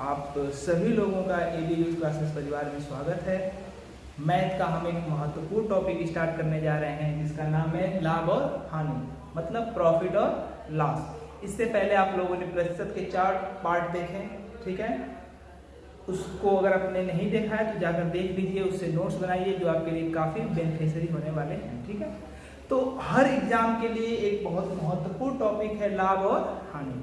आप सभी लोगों का एबी यूथ क्लासेस परिवार में स्वागत है। मैथ का हम एक महत्वपूर्ण टॉपिक स्टार्ट करने जा रहे हैं जिसका नाम है लाभ और हानि, मतलब प्रॉफिट और लॉस। इससे पहले आप लोगों ने प्रतिशत के 4 पार्ट देखे, ठीक है। उसको अगर आपने नहीं देखा है तो जाकर देख लीजिए, उससे नोट्स बनाइए जो आपके लिए काफ़ी बेनिफिशियरी होने वाले हैं, ठीक है। तो हर एग्जाम के लिए एक बहुत महत्वपूर्ण टॉपिक है लाभ और हानि,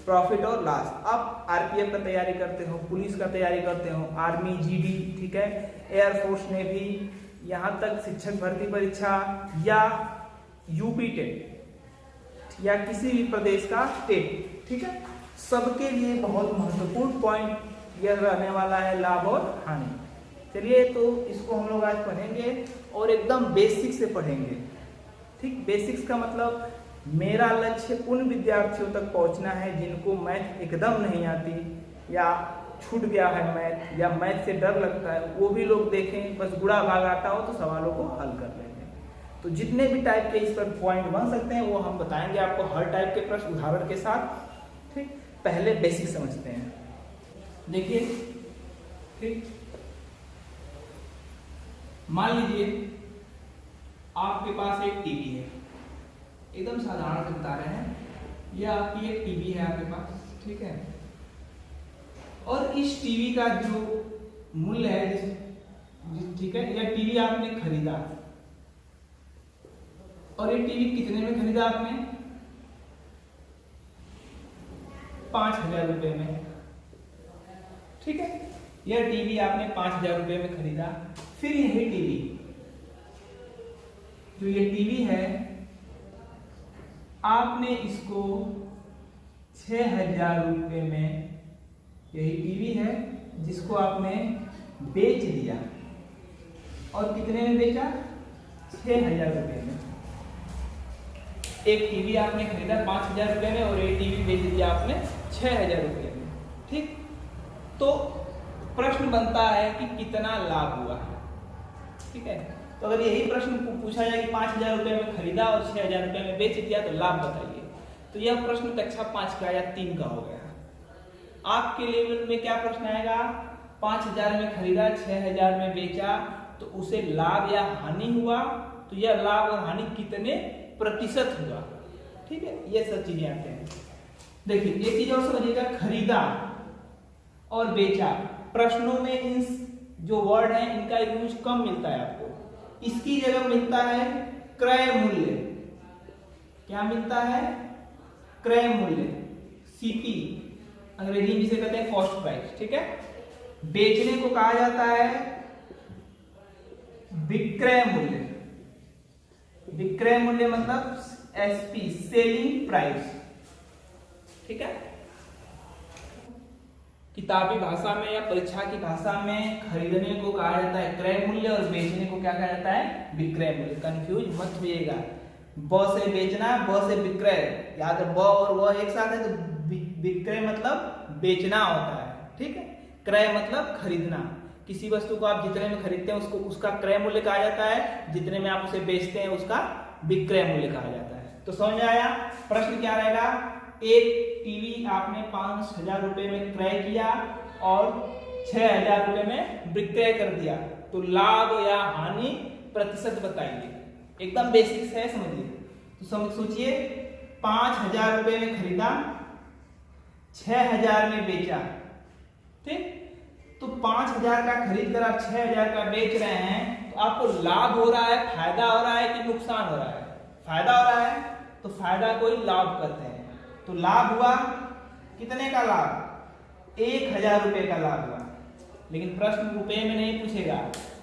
प्रॉफिट और लॉस। आप आरपीएफ का तैयारी करते हो, पुलिस का तैयारी करते हो, आर्मी, जीडी, ठीक है, एयरफोर्स, नेवी, यहाँ तक शिक्षक भर्ती परीक्षा या यूपी टेट या किसी भी प्रदेश का टेट, ठीक है, सबके लिए बहुत महत्वपूर्ण पॉइंट यह रहने वाला है लाभ और हानि। चलिए तो इसको हम लोग आज पढ़ेंगे और एकदम बेसिक से पढ़ेंगे, ठीक। बेसिक्स का मतलब मेरा लक्ष्य उन विद्यार्थियों तक पहुंचना है जिनको मैथ एकदम नहीं आती या छूट गया है मैथ या मैथ से डर लगता है, वो भी लोग देखें, बस गुणा भाग आता हो तो सवालों को हल कर लेंगे। तो जितने भी टाइप के इस पर पॉइंट बन सकते हैं वो हम बताएंगे आपको, हर टाइप के प्रश्न उदाहरण के साथ, ठीक। पहले बेसिक समझते हैं, देखिए, ठीक। मान लीजिए आपके पास एक टीवी है, एकदम साधारण से बता रहे हैं, यह आपकी एक टीवी है आपके पास, ठीक है। और इस टीवी का जो मूल्य है, ठीक है, यह टीवी आपने खरीदा और ये टीवी कितने में खरीदा आपने? 5,000 रुपए में, ठीक है। यह टीवी आपने 5,000 रुपए में खरीदा। फिर यही टीवी, जो ये टीवी है, आपने इसको 6,000 रुपए में, यही टीवी है जिसको आपने बेच दिया। और कितने में बेचा? 6,000 रुपए में। एक टीवी आपने खरीदा 5,000 रुपए में और एक टीवी बेच दिया आपने 6,000 रुपए में, ठीक। तो प्रश्न बनता है कि कितना लाभ हुआ, ठीक है। तो अगर यही प्रश्न पूछा जाए कि 5,000 रुपए में खरीदा और 6,000 रुपए में बेच दिया तो लाभ बताइए, तो यह प्रश्न कक्षा 5 का या 3 का हो गया। आपके लेवल में क्या प्रश्न आएगा? 5,000 में खरीदा, 6,000 में बेचा, तो उसे लाभ या हानि हुआ, तो यह लाभ और हानि कितने प्रतिशत हुआ, ठीक है। ये सब चीजें आते हैं। देखिए एक चीज और समझिएगा, खरीदा और बेचा, प्रश्नों में इन जो वर्ड है इनका यूज कम मिलता है आपको। इसकी जगह मिलता है क्रय मूल्य। क्या मिलता है? क्रय मूल्य, सीपी, अंग्रेजी में जिसे कहते हैं कॉस्ट प्राइस, ठीक है। बेचने को कहा जाता है विक्रय मूल्य। विक्रय मूल्य मतलब एसपी, सेलिंग प्राइस, ठीक है। किताबी भाषा में या परीक्षा की भाषा में खरीदने को कहा जाता है क्रय मूल्य और बेचने को क्या कहा जाता है? विक्रय मूल्य। कंफ्यूज मत होइएगा, ब से बेचना, ब से विक्रय, याद है, ब और व एक साथ है तो विक्रय मतलब बेचना होता है, ठीक है। क्रय मतलब खरीदना। किसी वस्तु को आप जितने में खरीदते हैं उसको उसका क्रय मूल्य कहा जाता है, जितने में आप उसे बेचते हैं उसका विक्रय मूल्य कहा जाता है। तो समझ में आया? प्रश्न क्या रहेगा? एक टीवी आपने 5,000 रुपए में क्रय किया और 6,000 रुपए में विक्रय कर दिया, तो लाभ या हानि प्रतिशत बताइए। एकदम बेसिक्स है, समझिए। तो समझ सोचिए, 5,000 रुपए में खरीदा, 6,000 में बेचा, ठीक। तो 5,000 का खरीद कर आप 6,000 का बेच रहे हैं, तो आपको लाभ हो रहा है, फायदा हो रहा है कि नुकसान हो रहा है? फायदा हो रहा है, तो फायदा को ही लाभ कहते हैं। तो लाभ हुआ, कितने का लाभ? 1,000 रुपए का लाभ हुआ। लेकिन प्रश्न रुपए में नहीं पूछेगा,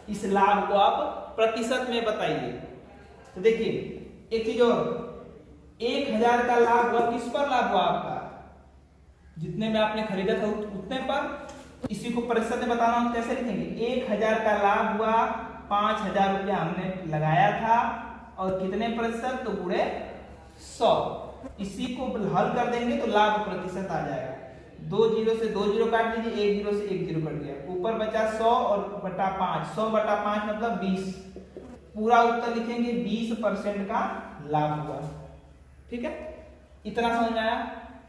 इस लाभ को आप प्रतिशत में बताइए। तो देखिए एक चीज और, 1,000 का लाभ हुआ, किस पर लाभ हुआ आपका? जितने में आपने खरीदा था उतने पर। इसी को प्रतिशत में बताना हम कैसे लिखेंगे? 1,000 का लाभ हुआ, 5,000 रुपया हमने लगाया था, और कितने प्रतिशत? तो पूरे 100। इसी को हल कर देंगे तो लाभ प्रतिशत आ जाएगा। 2 जीरो से 2 जीरो काट दीजिए, 1 जीरो से 1 जीरो कट गया, ऊपर बचा 100 और बटा 5, 100 बटा 5 मतलब 20। पूरा उत्तर लिखेंगे 20% का लाभ हुआ, ठीक है। इतना समझ में आया?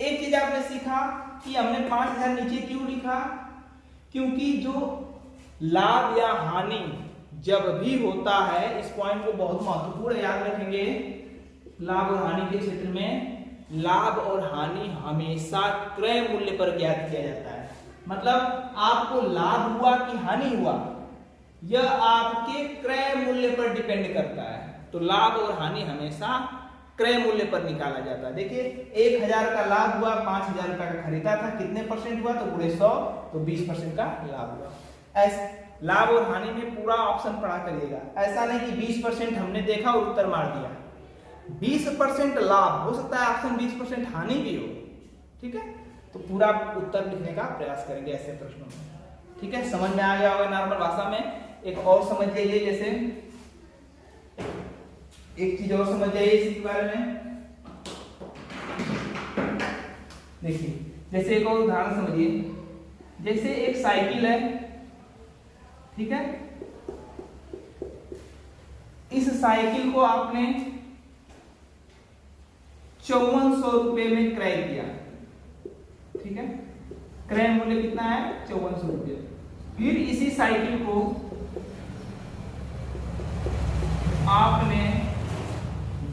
एक चीज आपने सीखा कि हमने 5000 नीचे क्यों लिखा, क्योंकि जो लाभ या हानि जब भी होता है, इस पॉइंट को बहुत महत्वपूर्ण याद रखेंगे, लाभ और हानि के क्षेत्र में लाभ और हानि हमेशा क्रय मूल्य पर ज्ञात किया जाता है। मतलब आपको लाभ हुआ कि हानि हुआ, यह आपके क्रय मूल्य पर डिपेंड करता है। तो लाभ और हानि हमेशा क्रय मूल्य पर निकाला जाता है। देखिए 1000 का लाभ हुआ, 5000 रुपए का खरीदा था, कितने परसेंट हुआ, तो पूरे 100, तो 20% का लाभ हुआ। ऐसे लाभ और हानि में पूरा ऑप्शन पढ़ा करिएगा, ऐसा नहीं कि 20% हमने देखा और उत्तर मार दिया। 20% लाभ हो सकता है, ऑप्शन 20% हानि भी हो, ठीक है। तो पूरा उत्तर लिखने का प्रयास करेंगे ऐसे प्रश्नों में, ठीक है। समझ में आ गया होगा नॉर्मल भाषा में। एक और समझ जाइए, जैसे एक चीज और समझ जाइए इसी बारे में। देखिए जैसे एक और उदाहरण समझिए, जैसे एक साइकिल है, ठीक है। इस साइकिल को आपने 5400 रुपए में क्रय किया, ठीक है। क्रय मूल्य कितना है, 5400 रुपये। फिर इसी साइकिल को आपने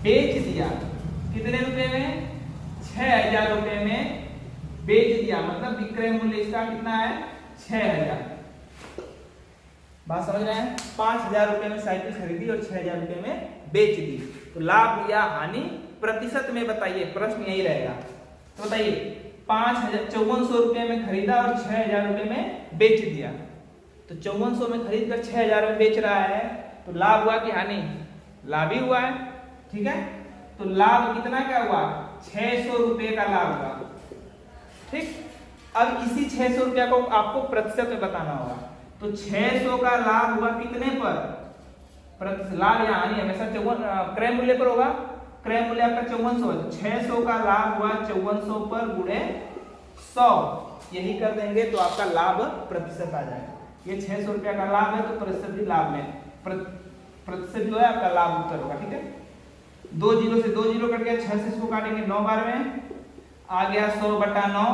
बेच दिया, कितने रुपए में, 6000 रुपए में बेच दिया। मतलब विक्रय मूल्य इसका कितना है, 6000। बात समझ रहे हैं। 5000 रुपए में साइकिल खरीदी और 6000 रुपए में बेच दी। तो लाभ या हानि प्रतिशत में बताइए, प्रश्न यही रहेगा। तो बताइए 5400 रुपए में खरीदा और 6000 रुपए में बेच दिया। तो 5400 में खरीद कर 6000 में बेच रहा है, तो लाभ हुआ कि हानि, लाभ ही हुआ है, ठीक है। तो लाभ कितना का हुआ, 600 रुपए का लाभ हुआ, ठीक। अब इसी 600 रुपया को आपको प्रतिशत में बताना होगा। तो 600 का लाभ हुआ कितने पर, लाभ या हानि हमेशा क्रय मूल्य पर होगा। क्रय मूल्य आपका 5400 है, तो 600 का लाभ हुआ 5400 पर गुणे 100, यही कर देंगे तो आपका लाभ प्रतिशत आ जाएगा। ये 600 रुपया का लाभ है, तो प्रतिशत भी लाभ में, प्रतिशत जो है आपका लाभ उत्तर होगा, ठीक है। 2 जीरो से 2 जीरो कट गया, 6 से इसको काटेंगे 9 बार में, आ गया 100/9।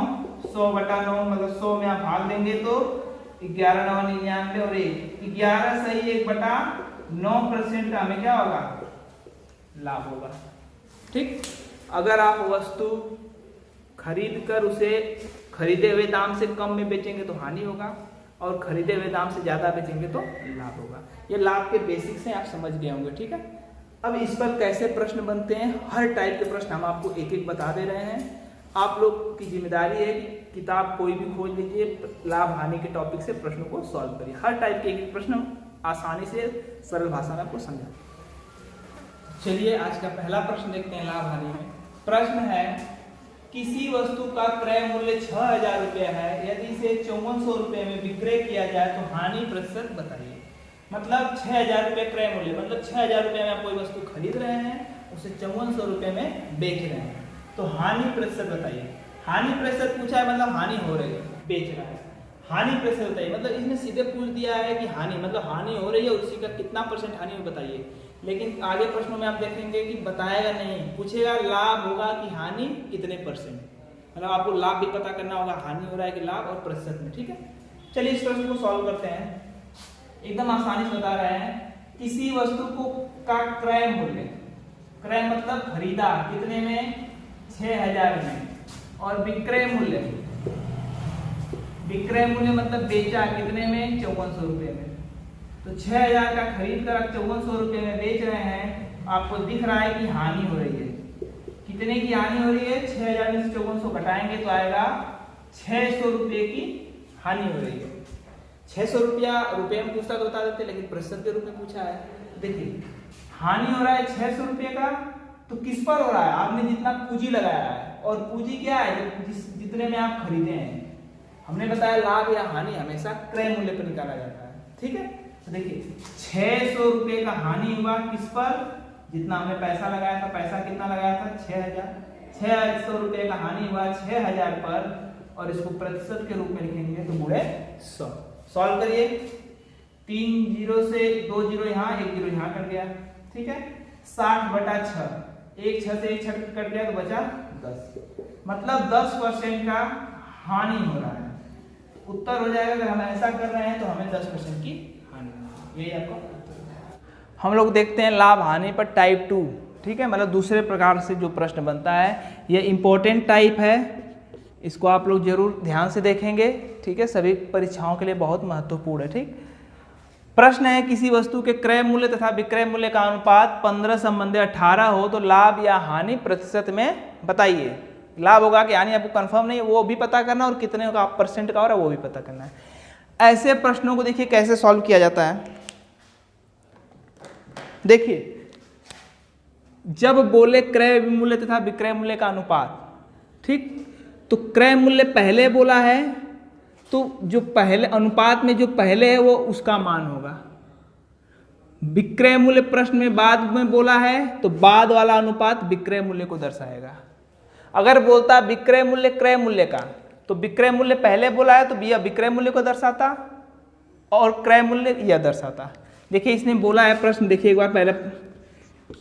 100/9 मतलब 100 में आप भाग देंगे तो 11 9 99 और 1, 11 सही 1/9% का हमें क्या होगा, लाभ होगा, ठीक। अगर आप वस्तु खरीद कर उसे खरीदे हुए दाम से कम में बेचेंगे तो हानि होगा, और खरीदे हुए दाम से ज्यादा बेचेंगे तो लाभ होगा। ये लाभ के बेसिक्स हैं, आप समझ गए होंगे, ठीक है। अब इस पर कैसे प्रश्न बनते हैं, हर टाइप के प्रश्न हम आपको एक एक बता दे रहे हैं। आप लोग की जिम्मेदारी है कि किताब कोई भी खोज लीजिए, लाभ हानि के टॉपिक से प्रश्नों को सॉल्व करिए। हर टाइप के एक प्रश्न आसानी से सरल भाषा में आपको समझा। चलिए आज का पहला प्रश्न देखते हैं लाभ हानि में। प्रश्न है, किसी वस्तु का क्रय मूल्य 6000 रुपये है, यदि इसे 5400 रुपये में विक्रय किया जाए तो हानि प्रतिशत बताइए। मतलब 6000 रुपये क्रय मूल्य, मतलब 6000 रुपये में आप कोई वस्तु खरीद रहे हैं, उसे 5400 रुपये में बेच रहे हैं, तो हानि प्रतिशत बताइए। हानि प्रतिशत पूछा है, मतलब हानि हो रही है, बेच रहा है, हानि प्रतिशत बताइए। मतलब इसने सीधे पूछ दिया है कि हानि, मतलब हानि हो रही है और उसी का कितना % हानि हो बताइए। लेकिन आगे प्रश्नों में आप देखेंगे कि बताएगा नहीं, पूछेगा लाभ होगा कि हानि कितने %, मतलब आपको लाभ भी पता करना होगा, हानि हो रहा है कि लाभ, और प्रतिशत में, ठीक है। चलिए इस प्रश्न को सॉल्व करते हैं। एकदम आसानी से बता रहे हैं, किसी वस्तु को का क्रय मूल्य, क्रय मतलब खरीदा कितने में, 6000 में, और विक्रय मूल्य, विक्रय मूल्य मतलब बेचा कितने में, 5400 रुपये में। तो 6000 का खरीद कर 5400 रुपये में बेच रहे हैं, आपको दिख रहा है कि हानि हो रही है। कितने की हानि हो रही है, 6000 में से 5400 घटाएंगे तो आएगा 600 रुपये की हानि हो रही है। 600 रुपये में पूछता तो बता देते, लेकिन प्रतिशत के रूप में पूछा है। देखिए हानि हो रहा है 600 रुपये का, तो किस पर हो रहा है, आपने जितना पूंजी लगाया है, और पूंजी क्या है, जितने में आप खरीदे हैं। हमने बताया लाभ या हानि हमेशा क्रय मूल्य पर निकाला जाता है, ठीक है। तो देखिए 600 रुपये का हानि हुआ किस पर, जितना हमने पैसा लगाया था, पैसा कितना लगाया था, 6000। 600 रुपये का हानि हुआ 6000 पर, और इसको प्रतिशत के रूप में लिखेंगे तो गुणे 100। सॉल्व करिए, 3 जीरो से 2 जीरो यहाँ, 1 जीरो यहाँ कट गया, ठीक है। 60/6, 1 6 से 1 6 कट गया तो बचा 10, मतलब 10% का हानि हो रहा है। उत्तर हो जाएगा अगर हम ऐसा कर रहे हैं तो हमें 10% की हानि, यही आपका उत्तर है। हम लोग देखते हैं लाभ हानि पर टाइप 2, ठीक है, मतलब दूसरे प्रकार से जो प्रश्न बनता है, ये इम्पोर्टेंट टाइप है, इसको आप लोग जरूर ध्यान से देखेंगे, ठीक है, सभी परीक्षाओं के लिए बहुत महत्वपूर्ण है। ठीक, प्रश्न है किसी वस्तु के क्रय मूल्य तथा विक्रय मूल्य का अनुपात 15 संबंधी 18 हो तो लाभ या हानि प्रतिशत में बताइए। लाभ होगा कि हानि आपको कंफर्म नहीं है, वो भी पता करना, और कितने का परसेंट का हो रहा है वो भी पता करना है। ऐसे प्रश्नों को देखिए कैसे सॉल्व किया जाता है। देखिए, जब बोले क्रय मूल्य तथा विक्रय मूल्य का अनुपात, ठीक, तो क्रय मूल्य पहले बोला है तो जो पहले अनुपात में जो पहले है वो उसका मान होगा। विक्रय मूल्य प्रश्न में बाद में बोला है तो बाद वाला अनुपात विक्रय मूल्य को दर्शाएगा। अगर बोलता विक्रय मूल्य क्रय मूल्य का, तो विक्रय मूल्य पहले बोला है तो यह विक्रय मूल्य को दर्शाता और क्रय मूल्य यह दर्शाता। देखिए इसने बोला है प्रश्न, देखिए एक बार पहले,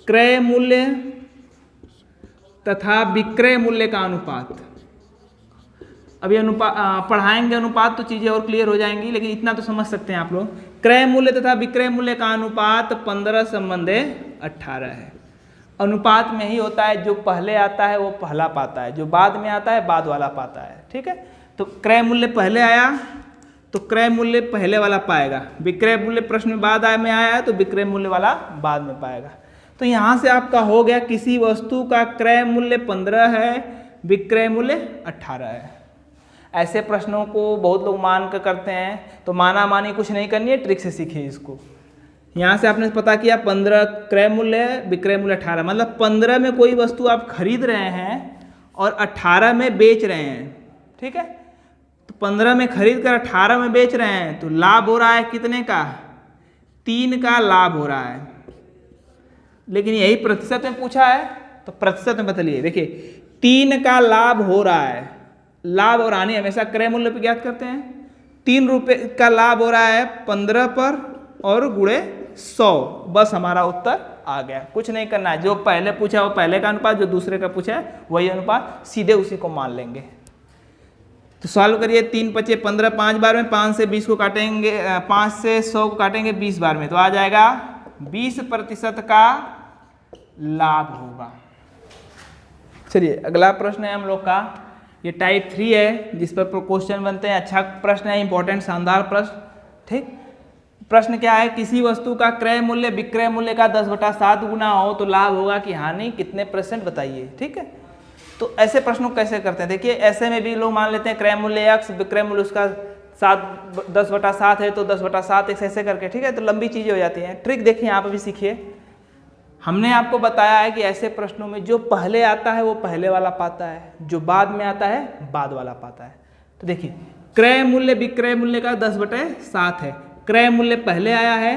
क्रय मूल्य तथा विक्रय मूल्य का अनुपात। अभी पढ़ाएंगे अनुपात तो चीजें और क्लियर हो जाएंगी, लेकिन इतना तो समझ सकते हैं आप लोग। क्रय मूल्य तथा विक्रय मूल्य का अनुपात 15 संबंधे 18 है। अनुपात में ही होता है, जो पहले आता है वो पहला पाता है, जो बाद में आता है बाद वाला पाता है। ठीक है, तो क्रय मूल्य पहले आया तो क्रय मूल्य पहले वाला पाएगा, विक्रय मूल्य प्रश्न में बाद में आया है तो विक्रय मूल्य वाला बाद में पाएगा। तो यहाँ से आपका हो गया किसी वस्तु का क्रय मूल्य 15 है, विक्रय मूल्य 18 है। ऐसे प्रश्नों को बहुत लोग मान कर करते हैं, तो माना मानी कुछ नहीं करनी है, ट्रिक से सीखिए इसको। यहाँ से आपने पता किया 15 क्रय मूल्य है, विक्रय मूल्य 18, मतलब 15 में कोई वस्तु आप खरीद रहे हैं और 18 में बेच रहे हैं। ठीक है, तो 15 में खरीद कर 18 में बेच रहे हैं तो लाभ हो रहा है कितने का? 3 का लाभ हो रहा है। लेकिन यही प्रतिशत में पूछा है तो प्रतिशत में बदलिए। देखिए 3 का लाभ हो रहा है, लाभ और हानि हमेशा क्रय मूल्य पे ज्ञात करते हैं। 3 रुपये का लाभ हो रहा है 15 पर और गुणे 100, बस हमारा उत्तर आ गया। कुछ नहीं करना है, जो पहले पूछा वो पहले का अनुपात, जो दूसरे का पूछा है वही अनुपात, सीधे उसी को मान लेंगे। तो सॉल्व करिए, 3 × 5 = 15, 5 बार में 5 से 20 को काटेंगे, 5 से 100 को काटेंगे 20 बार में, तो आ जाएगा 20% का लाभ होगा। चलिए अगला प्रश्न है हम लोग का, ये टाइप 3 है जिस पर क्वेश्चन बनते हैं। अच्छा प्रश्न है, इंपॉर्टेंट शानदार प्रश्न। ठीक, प्रश्न क्या है, किसी वस्तु का क्रय मूल्य विक्रय मूल्य का 10/7 गुना हो तो लाभ होगा कि हानि कितने % बताइए। ठीक है, तो ऐसे प्रश्नों को कैसे करते हैं, देखिए ऐसे में भी लोग मान लेते हैं क्रय मूल्य x, विक्रय मूल्य उसका 10/7 है तो 10/7 ऐसे करके, ठीक है, तो लंबी चीजें हो जाती हैं। ट्रिक देखिए आप अभी सीखिए। हमने आपको बताया है कि ऐसे प्रश्नों में जो पहले आता है वो पहले वाला पाता है, जो बाद में आता है बाद वाला पाता है। तो देखिए क्रय मूल्य विक्रय मूल्य का 10/7 है, क्रय मूल्य पहले आया है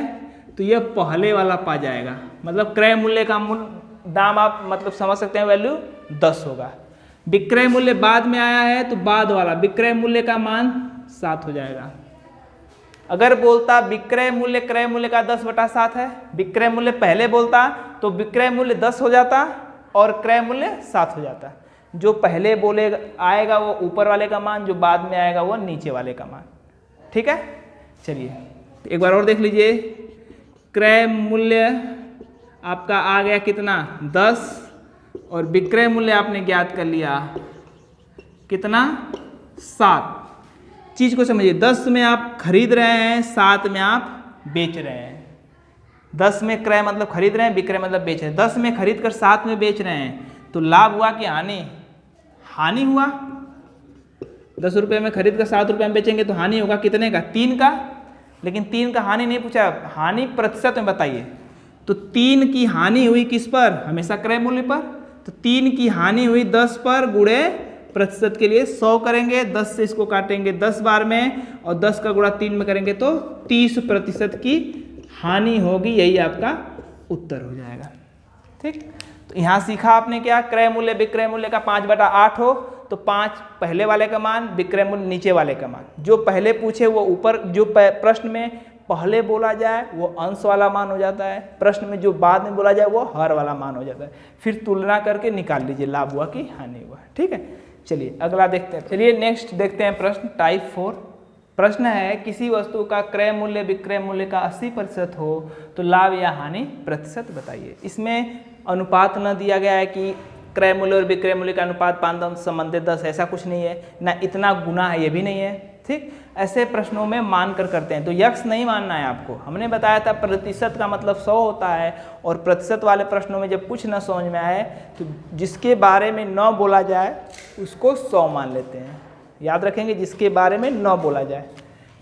तो यह पहले वाला पा जाएगा, मतलब क्रय मूल्य का दाम आप मतलब समझ सकते हैं, वैल्यू 10 होगा। विक्रय मूल्य बाद में आया है तो बाद वाला विक्रय मूल्य का मान 7 हो जाएगा। अगर बोलता विक्रय मूल्य क्रय मूल्य का 10/7 है, विक्रय मूल्य पहले बोलता तो विक्रय मूल्य 10 हो जाता और क्रय मूल्य 7 हो जाता। जो पहले बोले आएगा वो ऊपर वाले का मान, जो बाद में आएगा वो नीचे वाले का मान। ठीक है, चलिए एक बार और देख लीजिए। क्रय मूल्य आपका आ गया कितना 10 और विक्रय मूल्य आपने ज्ञात कर लिया कितना 7। चीज को समझिए, 10 में आप खरीद रहे हैं, 7 में आप बेच रहे हैं। 10 में क्रय मतलब खरीद रहे हैं, विक्रय मतलब बेच रहे हैं। 10 में खरीद कर 7 में बेच रहे हैं तो लाभ हुआ कि हानि? हानि हुआ। 10 रुपये में खरीद कर 7 रुपये में बेचेंगे तो हानि होगा कितने का? 3 का। लेकिन 3 का हानि नहीं पूछा, हानि प्रतिशत में बताइए। तो 3 की हानि हुई किस पर? हमेशा क्रय मूल्य पर। तो 3 की हानि हुई 10 पर, गुणे प्रतिशत के लिए 100 करेंगे, 10 से इसको काटेंगे 10 बार में और 10 का गुणा 3 में करेंगे तो 30% की हानि होगी। यही आपका उत्तर हो जाएगा। ठीक, तो यहाँ सीखा आपने क्या, क्रय मूल्य विक्रय मूल्य का 5/8 हो तो 5 पहले वाले का मान, विक्रय मूल्य नीचे वाले का मान। जो पहले पूछे वो ऊपर, जो प्रश्न में पहले बोला जाए वो अंश वाला मान हो जाता है, प्रश्न में जो बाद में बोला जाए वो हर वाला मान हो जाता है। फिर तुलना करके निकाल लीजिए लाभ हुआ कि हानि हुआ। ठीक है, चलिए अगला देखते हैं। चलिए नेक्स्ट देखते हैं प्रश्न टाइप 4। प्रश्न है किसी वस्तु का क्रय मूल्य विक्रय मूल्य का 80% हो तो लाभ या हानि प्रतिशत बताइए। इसमें अनुपात न दिया गया है कि क्रय मूल्य और विक्रय मूल्य का अनुपात 5 संबंधित 10, ऐसा कुछ नहीं है, ना इतना गुना है, ये भी नहीं है। ठीक, ऐसे प्रश्नों में मान कर करते हैं, तो यक्स नहीं मानना है आपको। हमने बताया था प्रतिशत का मतलब 100 होता है, और प्रतिशत वाले प्रश्नों में जब कुछ न समझ में आए तो जिसके बारे में न बोला जाए उसको 100 मान लेते हैं। याद रखेंगे, जिसके बारे में न बोला जाए।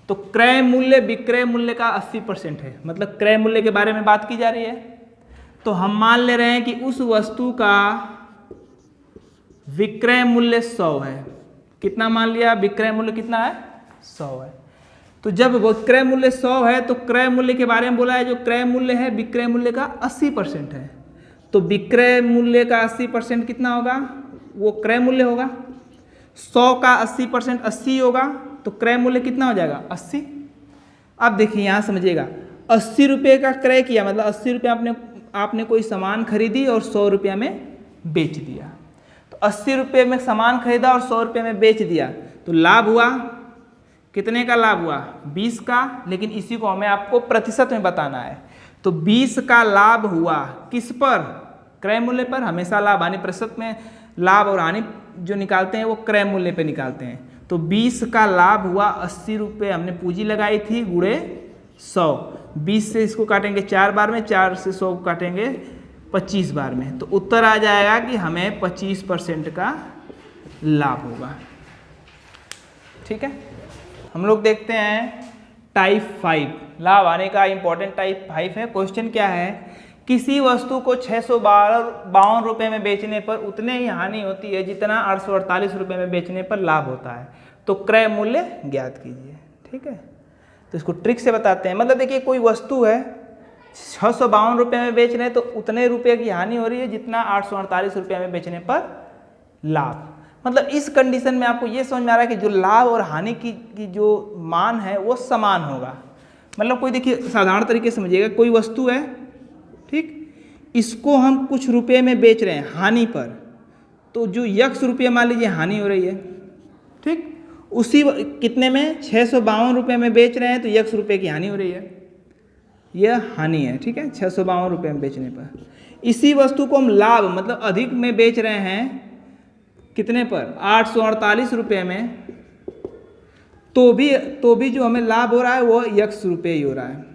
तो क्रय मूल्य विक्रय मूल्य का 80% है, मतलब क्रय मूल्य के बारे में बात की जा रही है। तो हम मान ले रहे हैं कि उस वस्तु का विक्रय मूल्य 100 है। कितना मान लिया? विक्रय मूल्य कितना है? 100 है। तो जब विक्रय मूल्य 100 है तो क्रय मूल्य के बारे में बोला है, जो क्रय मूल्य है विक्रय मूल्य का 80% है। तो विक्रय मूल्य का 80% कितना होगा? वो क्रय मूल्य होगा। 100 का 80% 80 होगा, तो क्रय मूल्य कितना हो जाएगा? 80। अब देखिए यहाँ समझिएगा, 80 रुपये का क्रय किया, मतलब 80 रुपये आपने कोई सामान खरीदी और 100 रुपया में बेच दिया। तो 80 रुपये में सामान खरीदा और 100 रुपये में बेच दिया, तो लाभ हुआ। कितने का लाभ हुआ? 20 का। लेकिन इसी को हमें आपको प्रतिशत में बताना है। तो 20 का लाभ हुआ किस पर? क्रय मूल्य पर। हमेशा लाभ हानि प्रतिशत में लाभ और हानि जो निकालते हैं वो क्रय मूल्य पे निकालते हैं। तो 20 का लाभ हुआ 80 रुपये, हमने पूंजी लगाई थी, गुणे 100। 20 से इसको काटेंगे 4 बार में, 4 से 100 को काटेंगे 25 बार में, तो उत्तर आ जाएगा कि हमें 25% का लाभ होगा। ठीक है, हम लोग देखते हैं टाइप 5। लाभ आने का इंपॉर्टेंट टाइप 5 है। क्वेश्चन क्या है? किसी वस्तु को 652 रुपये में बेचने पर उतने ही हानि होती है जितना 848 रुपये में बेचने पर लाभ होता है, तो क्रय मूल्य ज्ञात कीजिए। ठीक है, तो इसको ट्रिक से बताते हैं। मतलब देखिए, कोई वस्तु है 652 रुपये में बेच रहे हैं, तो उतने रुपये की हानि हो रही है जितना 848 रुपये में बेचने पर लाभ। मतलब इस कंडीशन में आपको ये समझ में आ रहा है कि जो लाभ और हानि की जो मान है वो समान होगा। मतलब कोई देखिए, साधारण तरीके से समझिएगा, कोई वस्तु है, ठीक, इसको हम कुछ रुपये में बेच रहे हैं हानि पर, तो जो x रुपये मान लीजिए हानि हो रही है, ठीक, उसी कितने में 652 रुपये में बेच रहे हैं, तो x रुपये की हानि हो रही है, यह हानि है। ठीक है, 652 रुपये में बेचने पर। इसी वस्तु को हम लाभ मतलब अधिक में बेच रहे हैं, कितने पर? 848 रुपये में, तो भी जो हमें लाभ हो रहा है वो x रुपये ही हो रहा है।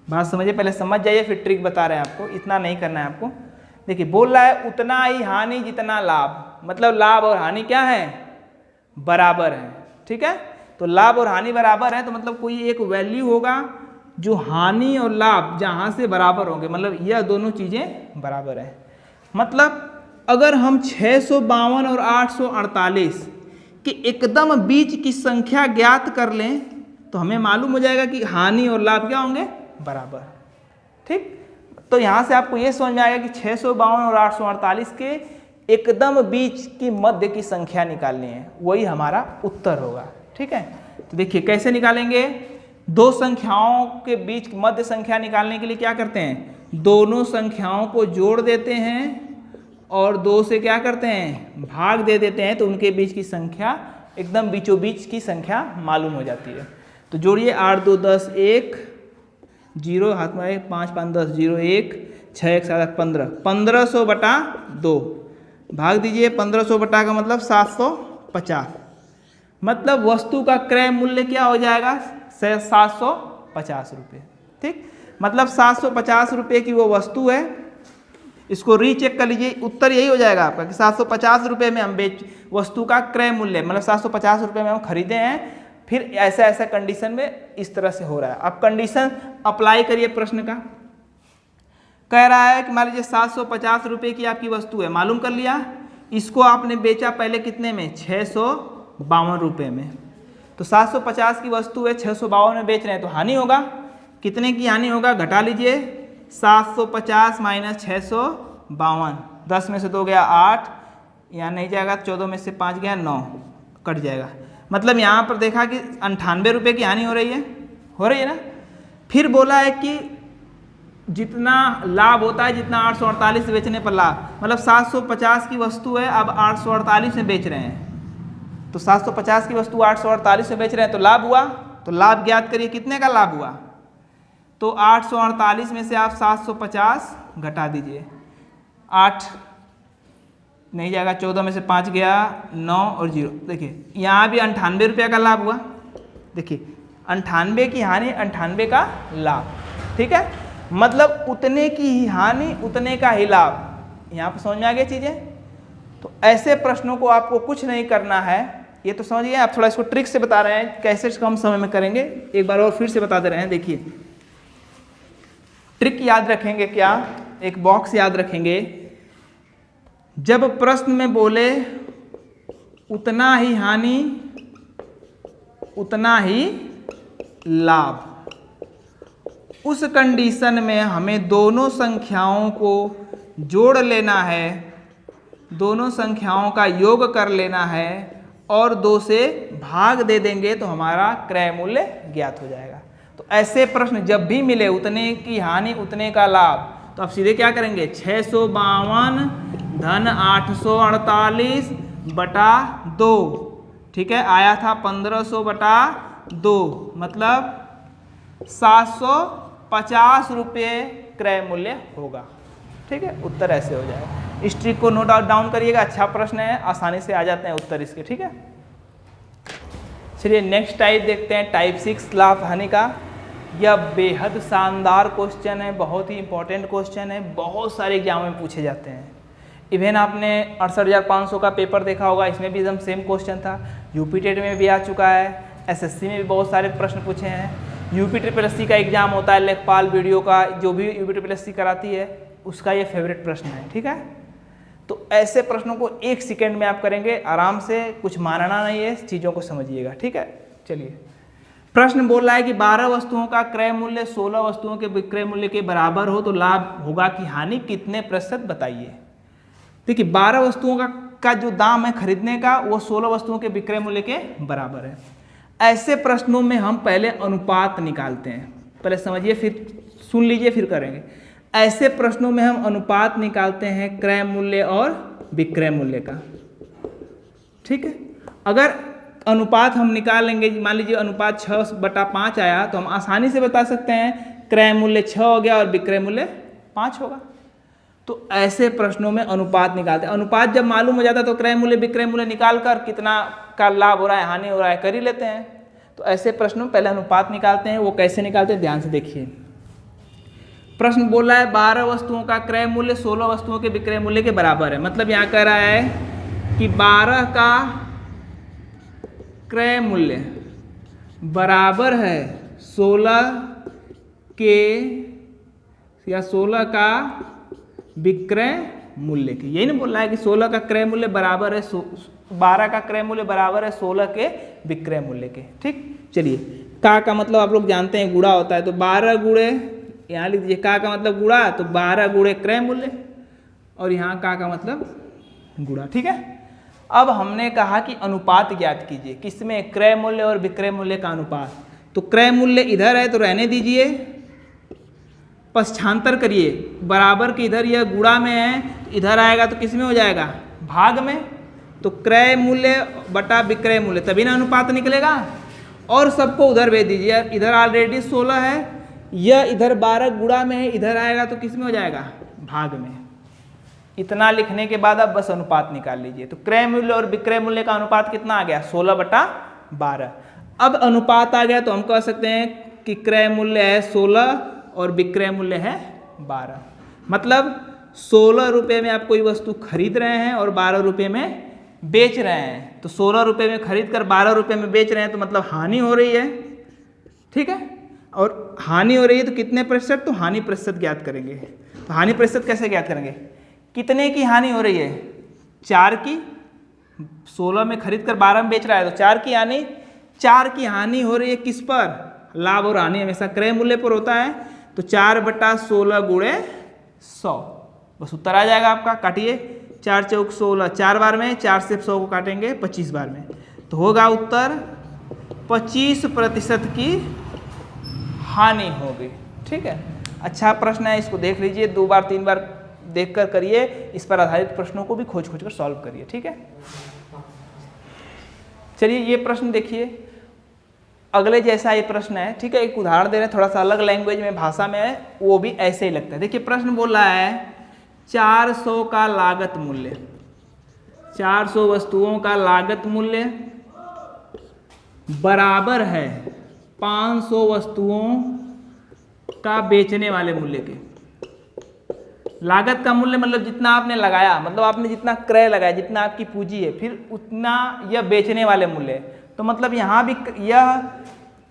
बात समझिए, पहले समझ जाइए फिर ट्रिक बता रहे हैं आपको, इतना नहीं करना है आपको। देखिए, बोल रहा है उतना ही हानि जितना लाभ, मतलब लाभ और हानि क्या है? बराबर है। ठीक है, तो लाभ और हानि बराबर है, तो मतलब कोई एक वैल्यू होगा जो हानि और लाभ जहाँ से बराबर होंगे, मतलब यह दोनों चीज़ें बराबर है। मतलब अगर हम 652 और 848 के एकदम बीच की संख्या ज्ञात कर लें तो हमें मालूम हो जाएगा कि हानि और लाभ क्या होंगे? बराबर। ठीक, तो यहाँ से आपको ये समझ में आएगा कि 652 और 848 के एकदम बीच की मध्य की संख्या निकालनी है, वही हमारा उत्तर होगा। ठीक है, तो देखिए कैसे निकालेंगे। दो संख्याओं के बीच मध्य संख्या निकालने के लिए क्या करते हैं? दोनों संख्याओं को जोड़ देते हैं और 2 से क्या करते हैं? भाग दे देते हैं, तो उनके बीच की संख्या एकदम बीचों बीच की संख्या मालूम हो जाती है। तो जोड़िए, 8 2 10 1 0, हाथ में 5 5 10 0 1 6 1 7 15, 1500 बटा 2 भाग दीजिए। 1500 बटा का मतलब 750, मतलब वस्तु का क्रय मूल्य क्या हो जाएगा? 750 रुपये। ठीक, मतलब 750 रुपये की वो वस्तु है। इसको रीचेक कर लीजिए, उत्तर यही हो जाएगा आपका कि 750 रुपये में हम वस्तु का क्रय मूल्य, मतलब 750 रुपये में हम खरीदे हैं। फिर ऐसा ऐसा कंडीशन में इस तरह से हो रहा है। अब कंडीशन अप्लाई करिए प्रश्न का। कह रहा है कि मान लीजिए 750 रुपये की आपकी वस्तु है, मालूम कर लिया। इसको आपने बेचा पहले कितने में? 652 रुपये में। तो 750 की वस्तु है, 652 में बेच रहे हैं, तो हानि होगा। कितने की हानि होगा? घटा लीजिए, 750 माइनस 652, 10 में से 2 गया 8, यहाँ नहीं जाएगा, 14 में से 5 गया 9, कट जाएगा। मतलब यहाँ पर देखा कि 98 रुपये की हानि हो रही है ना। फिर बोला है कि जितना लाभ होता है जितना 848 बेचने पर लाभ, मतलब 750 की वस्तु है, अब 848 में बेच रहे हैं, तो 750 की वस्तु 848 में बेच रहे हैं तो लाभ हुआ। तो लाभ ज्ञात करिए, कितने का लाभ हुआ, तो 848 में से आप 750 घटा दीजिए, 8 नहीं जाएगा, 14 में से 5 गया 9 और 0, देखिए यहाँ भी 98 रुपये का लाभ हुआ। देखिए 98 की हानि 98 का लाभ, ठीक है, मतलब उतने की ही हानि उतने का ही लाभ। यहाँ पर समझ में आ गई चीज़ें। तो ऐसे प्रश्नों को आपको कुछ नहीं करना है, ये तो समझिए, आप थोड़ा इसको ट्रिक से बता रहे हैं कैसे कम समय में करेंगे, एक बार और फिर से बता दे रहे हैं। देखिए ट्रिक याद रखेंगे क्या, एक बॉक्स याद रखेंगे, जब प्रश्न में बोले उतना ही हानि उतना ही लाभ, उस कंडीशन में हमें दोनों संख्याओं को जोड़ लेना है, दोनों संख्याओं का योग कर लेना है और 2 से भाग दे देंगे तो हमारा क्रय मूल्य ज्ञात हो जाएगा। तो ऐसे प्रश्न जब भी मिले उतने की हानि उतने का लाभ, तो आप सीधे क्या करेंगे, 652 धन 848 बटा 2, ठीक है, आया था 1500 बटा 2, मतलब 750 रुपये क्रय मूल्य होगा, ठीक है। उत्तर ऐसे हो जाएगा। इस ट्रिक को नोट डाउन करिएगा, अच्छा प्रश्न है, आसानी से आ जाते हैं उत्तर इसके, ठीक है। चलिए नेक्स्ट टाइप देखते हैं, टाइप 6 लाभ हानि का। यह बेहद शानदार क्वेश्चन है, बहुत ही इंपॉर्टेंट क्वेश्चन है, बहुत सारे एग्जाम में पूछे जाते हैं। इवन आपने 68,500 का पेपर देखा होगा, इसमें भी एकदम सेम क्वेश्चन था, यूपी टेट में भी आ चुका है, एसएससी में भी बहुत सारे प्रश्न पूछे हैं। यूपी ट्रिपल का एग्जाम होता है, लेखपाल वीडियो का, जो भी यूपी ट्रिपल कराती है उसका ये फेवरेट प्रश्न है, ठीक है। तो ऐसे प्रश्नों को 1 सेकेंड में आप करेंगे आराम से, कुछ मानना नहीं है, चीज़ों को समझिएगा, ठीक है। चलिए प्रश्न बोल रहा है कि 12 वस्तुओं का क्रय मूल्य 16 वस्तुओं के विक्रय मूल्य के बराबर हो तो लाभ होगा कि हानि कितने प्रतिशत बताइए। देखिए 12 वस्तुओं का जो दाम है खरीदने का वो 16 वस्तुओं के विक्रय मूल्य के बराबर है। ऐसे प्रश्नों में हम पहले अनुपात निकालते हैं, पहले समझिए फिर सुन लीजिए फिर करेंगे। ऐसे प्रश्नों में हम अनुपात निकालते हैं क्रय मूल्य और विक्रय मूल्य का, ठीक है। अगर अनुपात हम निकाल लेंगे, मान लीजिए अनुपात 6/5 आया, तो हम आसानी से बता सकते हैं क्रय मूल्य 6 हो गया और विक्रय मूल्य 5 होगा। तो ऐसे प्रश्नों में अनुपात निकालते हैं। अनुपात जब मालूम हो जाता है तो क्रय मूल्य विक्रय मूल्य निकाल कर कितना का लाभ हो रहा है हानि हो रहा है कर ही लेते हैं। तो ऐसे प्रश्नों में पहले अनुपात निकालते हैं। वो कैसे निकालते हैं ध्यान से देखिए। प्रश्न बोल रहा है 12 वस्तुओं का क्रय मूल्य 16 वस्तुओं के विक्रय मूल्य के बराबर है। मतलब यहाँ कह रहा है कि 12 का क्रय मूल्य बराबर है 16 के या 16 का विक्रय मूल्य के। यही ना बोल रहा है कि 16 का क्रय मूल्य बराबर है 12 का क्रय मूल्य बराबर है 16 के विक्रय मूल्य के। ठीक, चलिए का मतलब आप लोग जानते हैं गुणा होता है, तो 12 गुणे यहाँ लिख दीजिए का मतलब गुणा, तो 12 गुणे क्रय मूल्य और यहाँ का मतलब गुणा। ठीक है, अब हमने कहा कि अनुपात ज्ञात कीजिए, किसमें क्रय मूल्य और विक्रय मूल्य का अनुपात। तो क्रय मूल्य इधर है तो रहने दीजिए, पक्षांतर करिए, बराबर के इधर यह गुणा में है तो इधर आएगा तो किस में हो जाएगा भाग में। तो क्रय मूल्य बटा विक्रय मूल्य तभी ना अनुपात निकलेगा। और सबको उधर भेज दीजिए, इधर ऑलरेडी 16 है, यह इधर 12 गुणा में है, इधर आएगा तो किस में हो जाएगा भाग में। इतना लिखने के बाद अब बस अनुपात निकाल लीजिए। तो क्रय मूल्य और विक्रय मूल्य का अनुपात कितना आ गया 16/12। अब अनुपात आ गया तो हम कह सकते हैं कि क्रय मूल्य है 16 और विक्रय मूल्य है 12। मतलब 16 रुपये में आप कोई वस्तु खरीद रहे हैं और 12 रुपये में बेच रहे हैं। तो 16 रुपये में खरीद कर 12 रुपये में बेच रहे हैं तो मतलब हानि हो रही है। ठीक है, और हानि हो रही है तो कितने प्रतिशत, तो हानि प्रतिशत ज्ञात करेंगे। तो हानि प्रतिशत कैसे ज्ञात करेंगे, कितने की हानि हो रही है 4 की। 16 में खरीद कर 12 में बेच रहा है तो 4 की हानि, 4 की हानि हो रही है किस पर, लाभ और हानि हमेशा क्रय मूल्य पर होता है। तो 4/16 गुणे 100, बस उत्तर आ जाएगा आपका। काटिए, 4 चौक 16, 4 बार में 4 से 100 को काटेंगे 25 बार में, तो होगा उत्तर 25% की हानि होगी। ठीक है, अच्छा प्रश्न है, इसको देख लीजिए, 2 बार 3 बार देख कर करिए, इस पर आधारित प्रश्नों को भी खोज कर सॉल्व करिए, ठीक है। चलिए ये प्रश्न देखिए, अगले जैसा ये प्रश्न है, ठीक है। एक उदाहरण दे रहे हैं, थोड़ा सा अलग लैंग्वेज में, भाषा में है, वो भी ऐसे ही लगता है। देखिए प्रश्न बोल रहा है 400 का लागत मूल्य, 400 वस्तुओं का लागत मूल्य बराबर है 500 वस्तुओं का बेचने वाले मूल्य के। लागत का मूल्य मतलब जितना आपने लगाया, मतलब आपने जितना क्रय लगाया, जितना आपकी पूंजी है, फिर उतना यह बेचने वाले मूल्य है। तो मतलब यहाँ भी यह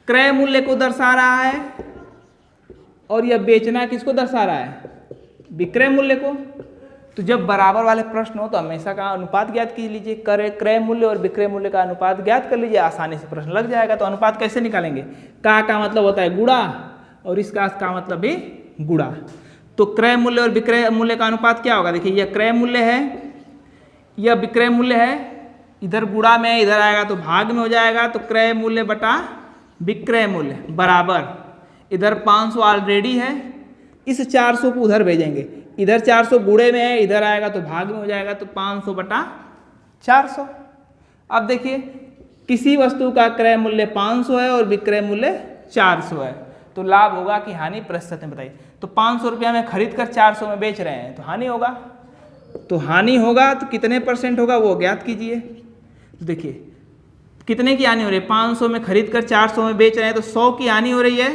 क्रय मूल्य को दर्शा रहा है और यह बेचना किसको दर्शा रहा है, विक्रय मूल्य को। तो जब बराबर वाले प्रश्न हो तो हमेशा का अनुपात ज्ञात कीजिए लीजिए, क्रय मूल्य और विक्रय मूल्य का अनुपात ज्ञात कर लीजिए, आसानी से प्रश्न लग जाएगा। तो अनुपात कैसे निकालेंगे, का मतलब होता है गुणा और इसका का मतलब भी गुणा। तो क्रय मूल्य और विक्रय मूल्य का अनुपात क्या होगा, देखिए यह क्रय मूल्य है, यह विक्रय मूल्य है, इधर गुणा में इधर आएगा तो भाग में हो जाएगा। तो क्रय मूल्य बटा विक्रय मूल्य बराबर, इधर 500 ऑलरेडी है, इस 400 को उधर भेजेंगे, इधर 400 गुणे में है, इधर आएगा तो भाग में हो जाएगा। तो 500 बटा 400। अब देखिए किसी वस्तु का क्रय मूल्य 500 है और विक्रय मूल्य 400 है, तो लाभ होगा कि हानि प्रतिशत में बताइए। तो 500 रुपया में खरीद कर 400 में बेच रहे हैं तो हानि होगा। तो हानि होगा तो कितने % होगा वो ज्ञात कीजिए। तो देखिए कितने की हानि हो रही है, 500 में खरीद कर 400 में बेच रहे हैं तो 100 की हानि हो रही है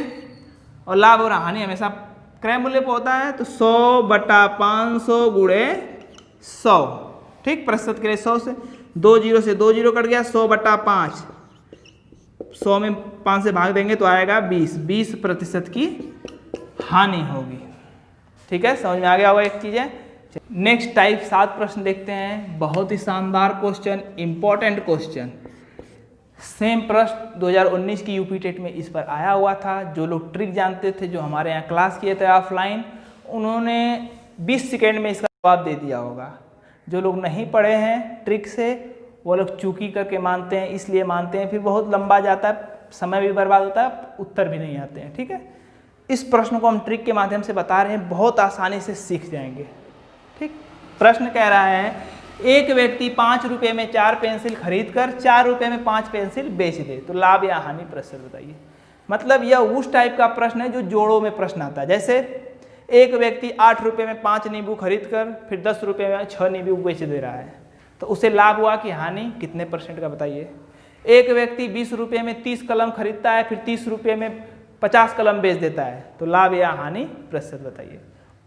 और लाभ हो रहा। हानि हमेशा क्रय मूल्य पर होता है, तो 100 बटा 500 गुणे 100, ठीक। प्रतिशत के लिए 100 से 2 जीरो से 2 जीरो कट गया, 100 बटा 5, 100 में 5 से भाग देंगे तो आएगा 20% की हानि होगी, ठीक है। समझ में आ गया होगा एक चीज़ है। नेक्स्ट टाइप 7 प्रश्न देखते हैं, बहुत ही शानदार क्वेश्चन, इंपॉर्टेंट क्वेश्चन। सेम प्रश्न 2019 की यूपी टेट में इस पर आया हुआ था। जो लोग ट्रिक जानते थे, जो हमारे यहाँ क्लास किए थे ऑफलाइन, उन्होंने 20 सेकेंड में इसका जवाब दे दिया होगा। जो लोग नहीं पढ़े हैं ट्रिक से, वो लोग चूकी करके मानते हैं, इसलिए मानते हैं, फिर बहुत लंबा जाता है, समय भी बर्बाद होता है, उत्तर भी नहीं आते हैं, ठीक है। इस प्रश्न को हम ट्रिक के माध्यम से बता रहे हैं, बहुत आसानी से सीख जाएंगे, ठीक। प्रश्न कह रहा है एक व्यक्ति 5 रुपये में 4 पेंसिल खरीद कर 4 रुपये में 5 पेंसिल बेच दे, तो लाभ या हानि प्रतिशत बताइए। मतलब यह उस टाइप का प्रश्न है जो जोड़ों में प्रश्न आता है। जैसे एक व्यक्ति 8 रुपये में 5 नींबू खरीद कर फिर 10 रुपये में 6 नींबू बेच दे रहा है, तो उसे लाभ हुआ कि हानि, कितने % का बताइए। एक व्यक्ति 20 रुपये में 30 कलम खरीदता है, फिर 30 रुपये में 50 कलम बेच देता है, तो लाभ या हानि प्रतिशत बताइए।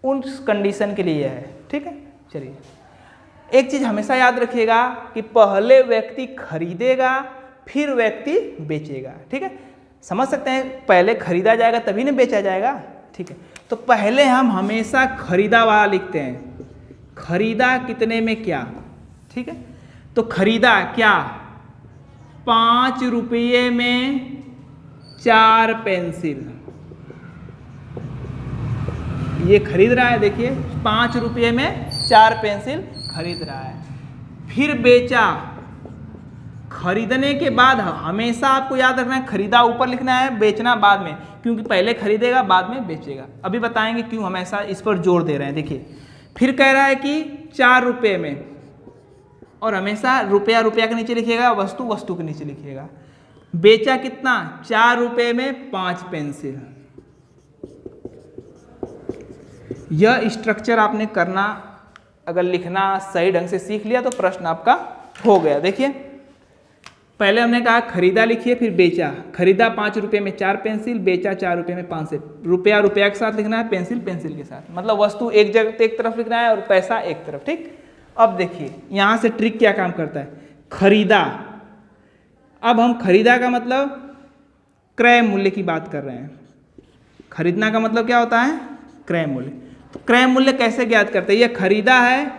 उस कंडीशन के लिए यह है, ठीक है। चलिए एक चीज़ हमेशा याद रखिएगा कि पहले व्यक्ति खरीदेगा फिर व्यक्ति बेचेगा, ठीक है। समझ सकते हैं, पहले खरीदा जाएगा तभी ना बेचा जाएगा, ठीक है। तो पहले हम हमेशा खरीदा वाला लिखते हैं, खरीदा कितने में क्या, ठीक है। तो खरीदा क्या, 5 रुपये में 4 पेंसिल, ये खरीद रहा है, देखिए 5 रुपये में 4 पेंसिल खरीद रहा है। फिर बेचा, खरीदने के बाद हमेशा आपको याद रखना है, खरीदा ऊपर लिखना है, बेचना बाद में, क्योंकि पहले खरीदेगा बाद में बेचेगा। अभी बताएंगे क्यों हमेशा इस पर जोर दे रहे हैं। देखिए फिर कह रहा है कि 4 रुपये में, और हमेशा रुपया रुपया के नीचे लिखिएगा, वस्तु वस्तु के नीचे लिखिएगा। बेचा कितना, 4 रुपये में 5 पेंसिल। यह स्ट्रक्चर आपने करना, अगर लिखना सही ढंग से सीख लिया तो प्रश्न आपका हो गया। देखिए पहले हमने कहा खरीदा लिखिए, फिर बेचा। खरीदा 5 रुपये में 4 पेंसिल, बेचा 4 रुपये में 5 से। रुपया रुपया के साथ लिखना है, पेंसिल पेंसिल के साथ, मतलब वस्तु एक जगह एक तरफ लिखना है और पैसा एक तरफ, ठीक। अब देखिए यहाँ से ट्रिक क्या काम करता है, खरीदा। अब हम खरीदा का मतलब क्रय मूल्य की बात कर रहे हैं। खरीदना का मतलब क्या होता है, क्रय मूल्य। तो क्रय मूल्य कैसे ज्ञात करते हैं, यह खरीदा है,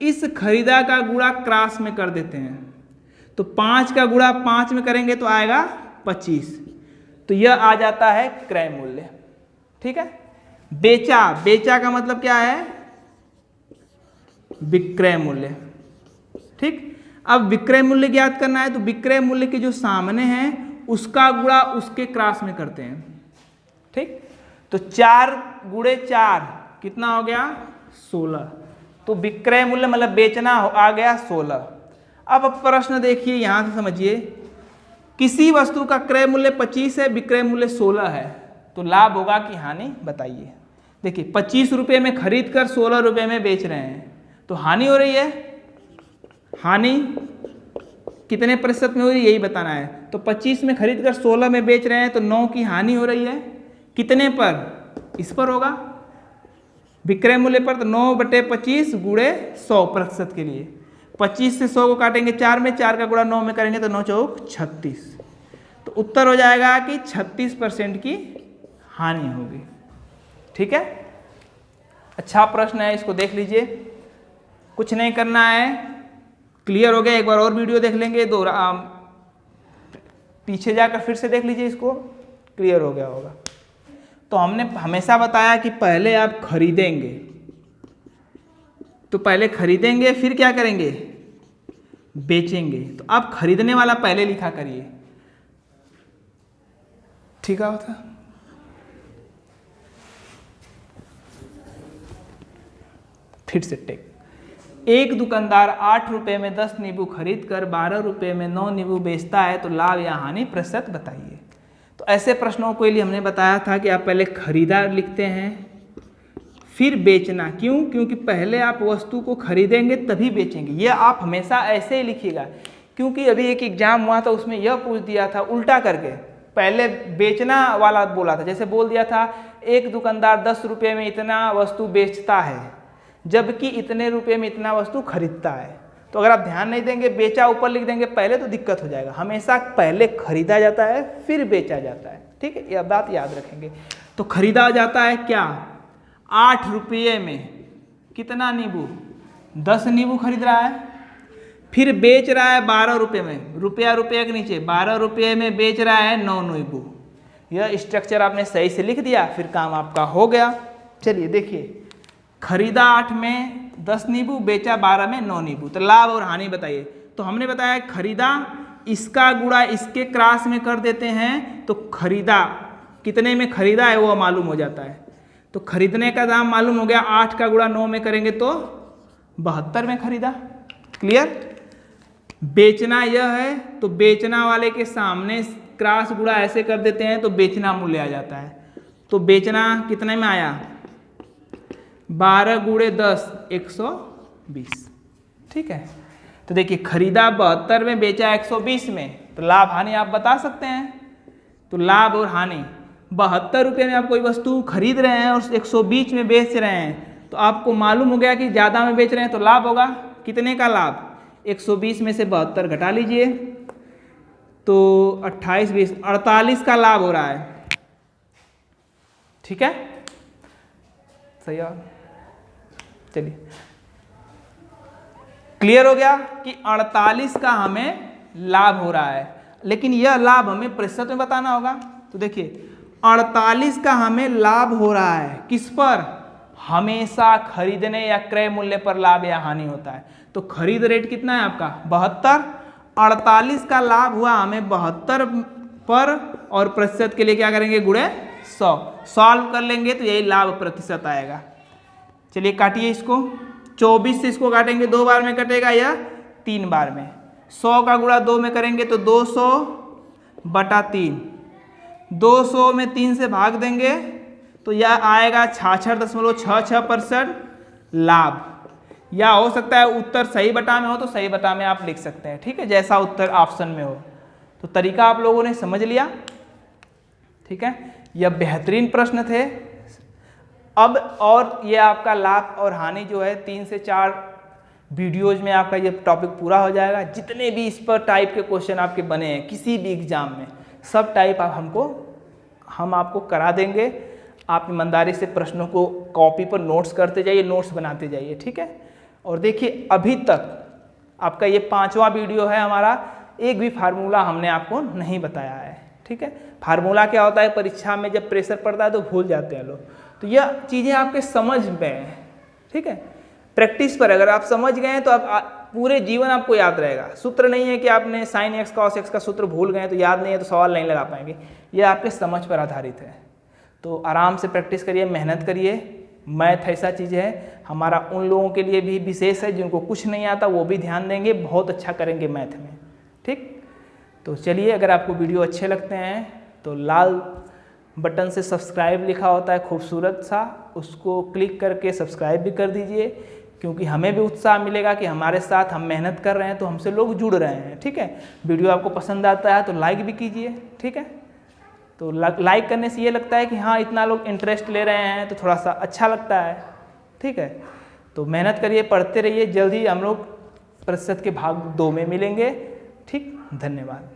इस खरीदा का गुणा क्रॉस में कर देते हैं, तो 5 का गुणा 5 में करेंगे तो आएगा 25, तो यह आ जाता है क्रय मूल्य, ठीक है। बेचा, बेचा का मतलब क्या है, विक्रय मूल्य, ठीक। अब विक्रय मूल्य ज्ञात करना है तो विक्रय मूल्य के जो सामने हैं उसका गुणा उसके क्रॉस में करते हैं, ठीक। तो 4 गुणे 4 कितना हो गया 16। तो विक्रय मूल्य मतलब बेचना आ गया 16। अब प्रश्न देखिए यहाँ से समझिए, किसी वस्तु का क्रय मूल्य 25 है, विक्रय मूल्य 16 है, तो लाभ होगा कि हानि बताइए। देखिए 25 रुपये में खरीद कर 16 रुपये में बेच रहे हैं, तो हानि हो रही है। हानि कितने प्रतिशत में हो रही है यही बताना है। तो 25 में खरीद कर 16 में बेच रहे हैं, तो 9 की हानि हो रही है। कितने पर? इस पर होगा विक्रय मूल्य पर, तो 9/25 गुणे 100% के लिए 25 से 100 को काटेंगे 4 में, 4 का गुणा 9 में करेंगे तो 9 चौक 36। तो उत्तर हो जाएगा कि 36% की हानि होगी। ठीक है, अच्छा प्रश्न है, इसको देख लीजिए, कुछ नहीं करना है, क्लियर हो गया। एक बार और वीडियो देख लेंगे, पीछे जाकर फिर से देख लीजिए, इसको क्लियर हो गया होगा। तो हमने हमेशा बताया कि पहले आप खरीदेंगे, तो पहले खरीदेंगे फिर क्या करेंगे? बेचेंगे। तो आप खरीदने वाला पहले लिखा करिए, ठीक है होता। फिर से टेक, एक दुकानदार 8 रुपये में 10 नींबू खरीद कर 12 रुपये में 9 नींबू बेचता है, तो लाभ या हानि प्रतिशत बताइए। तो ऐसे प्रश्नों के लिए हमने बताया था कि आप पहले खरीदा लिखते हैं फिर बेचना। क्यों? क्योंकि पहले आप वस्तु को खरीदेंगे तभी बेचेंगे। ये आप हमेशा ऐसे ही लिखिएगा, क्योंकि अभी एक एग्जाम हुआ था उसमें यह पूछ दिया था उल्टा करके, पहले बेचना वाला बोला था। जैसे बोल दिया था एक दुकानदार 10 रुपये में इतना वस्तु बेचता है, जबकि इतने रुपये में इतना वस्तु खरीदता है। तो अगर आप ध्यान नहीं देंगे, बेचा ऊपर लिख देंगे पहले, तो दिक्कत हो जाएगा। हमेशा पहले खरीदा जाता है फिर बेचा जाता है, ठीक है, यह बात याद रखेंगे। तो खरीदा जाता है क्या? 8 रुपये में कितना नींबू? 10 नींबू खरीद रहा है, फिर बेच रहा है 12 रुपये में, रुपया रुपये के नीचे 12 रुपये में बेच रहा है 9 नींबू। यह स्ट्रक्चर आपने सही से लिख दिया, फिर काम आपका हो गया। चलिए देखिए, खरीदा 8 में 10 नींबू, बेचा 12 में 9 नींबू, तो लाभ और हानि बताइए। तो हमने बताया खरीदा, इसका गुणा इसके क्रॉस में कर देते हैं, तो खरीदा कितने में खरीदा है वो मालूम हो जाता है। तो खरीदने का दाम मालूम हो गया, 8 का गुणा 9 में करेंगे तो 72 में खरीदा। क्लियर? बेचना यह है, तो बेचना वाले के सामने क्रॉस गुणा ऐसे कर देते हैं तो बेचना मूल्य आ जाता है। तो बेचना कितने में आया? 12 गुणे 10 120। ठीक है, तो देखिए खरीदा 72 में, बेचा 120 में, तो लाभ हानि आप बता सकते हैं। तो लाभ और हानि, 72 रुपये में आप कोई वस्तु खरीद रहे हैं और 120 में बेच रहे हैं, तो आपको मालूम हो गया कि ज़्यादा में बेच रहे हैं, तो लाभ होगा। कितने का लाभ? 120 में से 72 घटा लीजिए, तो 28 20 48 का लाभ हो रहा है। ठीक है, सही है। चलिए, क्लियर हो गया कि 48 का हमें लाभ हो रहा है, लेकिन यह लाभ हमें प्रतिशत में बताना होगा। तो देखिए 48 का हमें लाभ हो रहा है, किस पर? हमेशा खरीदने या क्रय मूल्य पर लाभ या हानि होता है। तो खरीद रेट कितना है आपका? 72। 48 का लाभ हुआ हमें 72 पर, और प्रतिशत के लिए क्या करेंगे? गुणे 100। सॉल्व कर लेंगे तो यही लाभ प्रतिशत आएगा। चलिए काटिए इसको, 24 से इसको काटेंगे, 2 बार में कटेगा या 3 बार में। 100 का गुणा 2 में करेंगे तो 200/3। 200 में 3 से भाग देंगे तो यह आएगा 66.66% लाभ। या हो सकता है उत्तर सही बटा में हो तो सही बटा में आप लिख सकते हैं, ठीक है, जैसा उत्तर ऑप्शन में हो। तो तरीका आप लोगों ने समझ लिया, ठीक है। यह बेहतरीन प्रश्न थे। अब और ये आपका लाभ और हानि जो है 3 से 4 वीडियोज में आपका ये टॉपिक पूरा हो जाएगा। जितने भी इस पर टाइप के क्वेश्चन आपके बने हैं किसी भी एग्जाम में, सब टाइप हम आपको करा देंगे। आप ईमानदारी से प्रश्नों को कॉपी पर नोट्स करते जाइए, नोट्स बनाते जाइए, ठीक है। और देखिए अभी तक आपका ये 5वां वीडियो है हमारा, एक भी फार्मूला हमने आपको नहीं बताया है, ठीक है। फार्मूला क्या होता है, परीक्षा में जब प्रेशर पड़ता है तो भूल जाते हैं लोग। तो यह चीज़ें आपके समझ में हैं, ठीक है। प्रैक्टिस पर अगर आप समझ गए हैं तो आप पूरे जीवन आपको याद रहेगा। सूत्र नहीं है कि आपने sin x cos x का सूत्र भूल गए तो याद नहीं है तो सवाल नहीं लगा पाएंगे। यह आपके समझ पर आधारित है। तो आराम से प्रैक्टिस करिए, मेहनत करिए। मैथ ऐसा चीज़ है हमारा उन लोगों के लिए भी विशेष है जिनको कुछ नहीं आता, वो भी ध्यान देंगे, बहुत अच्छा करेंगे मैथ में। ठीक, तो चलिए, अगर आपको वीडियो अच्छे लगते हैं तो लाल बटन से सब्सक्राइब लिखा होता है खूबसूरत सा, उसको क्लिक करके सब्सक्राइब भी कर दीजिए, क्योंकि हमें भी उत्साह मिलेगा कि हमारे साथ हम मेहनत कर रहे हैं तो हमसे लोग जुड़ रहे हैं। ठीक है, वीडियो आपको पसंद आता है तो लाइक भी कीजिए। ठीक है, तो लाइक करने से ये लगता है कि हाँ इतना लोग इंटरेस्ट ले रहे हैं तो थोड़ा सा अच्छा लगता है। ठीक है, तो मेहनत करिए, पढ़ते रहिए, जल्दी हम लोग प्रतिशत के भाग 2 में मिलेंगे। ठीक, धन्यवाद।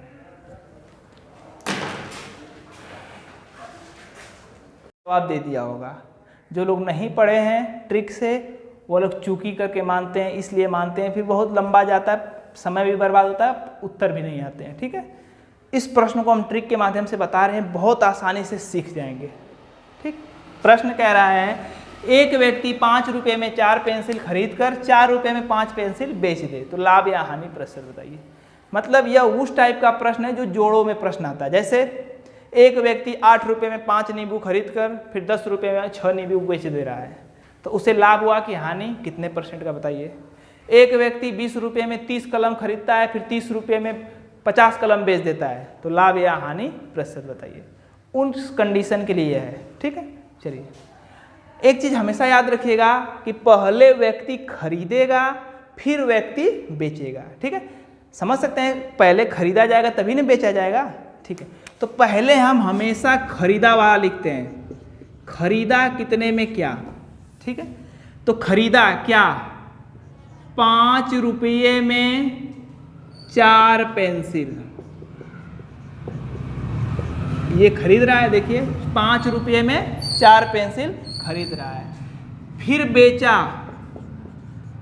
जवाब दे दिया होगा। जो लोग नहीं पढ़े हैं ट्रिक से, वो लोग चूकी करके मानते हैं, इसलिए मानते हैं, फिर बहुत लंबा जाता है, समय भी बर्बाद होता है, उत्तर भी नहीं आते हैं। ठीक है, इस प्रश्न को हम ट्रिक के माध्यम से बता रहे हैं, बहुत आसानी से सीख जाएंगे। ठीक, प्रश्न कह रहा है एक व्यक्ति 5 रुपये में 4 पेंसिल खरीद कर 4 रुपये में 5 पेंसिल बेच दे तो लाभ या हानि प्रतिशत बताइए। मतलब यह उस टाइप का प्रश्न है जो जोड़ों में प्रश्न आता है। जैसे एक व्यक्ति 8 रुपये में 5 नींबू खरीद कर फिर 10 रुपये में 6 नींबू बेच दे रहा है, तो उसे लाभ हुआ कि हानि कितने % का बताइए। एक व्यक्ति 20 रुपये में 30 कलम खरीदता है फिर 30 रुपये में 50 कलम बेच देता है, तो लाभ या हानि प्रतिशत बताइए। उस कंडीशन के लिए है। ठीक है, चलिए, एक चीज़ हमेशा याद रखिएगा कि पहले व्यक्ति खरीदेगा फिर व्यक्ति बेचेगा। ठीक है, समझ सकते हैं, पहले खरीदा जाएगा तभी ना बेचा जाएगा। ठीक है, तो पहले हम हमेशा खरीदा वाला लिखते हैं, खरीदा कितने में क्या। ठीक है, तो खरीदा क्या, 5 रुपये में 4 पेंसिल, ये खरीद रहा है। देखिए 5 रुपये में 4 पेंसिल खरीद रहा है, फिर बेचा।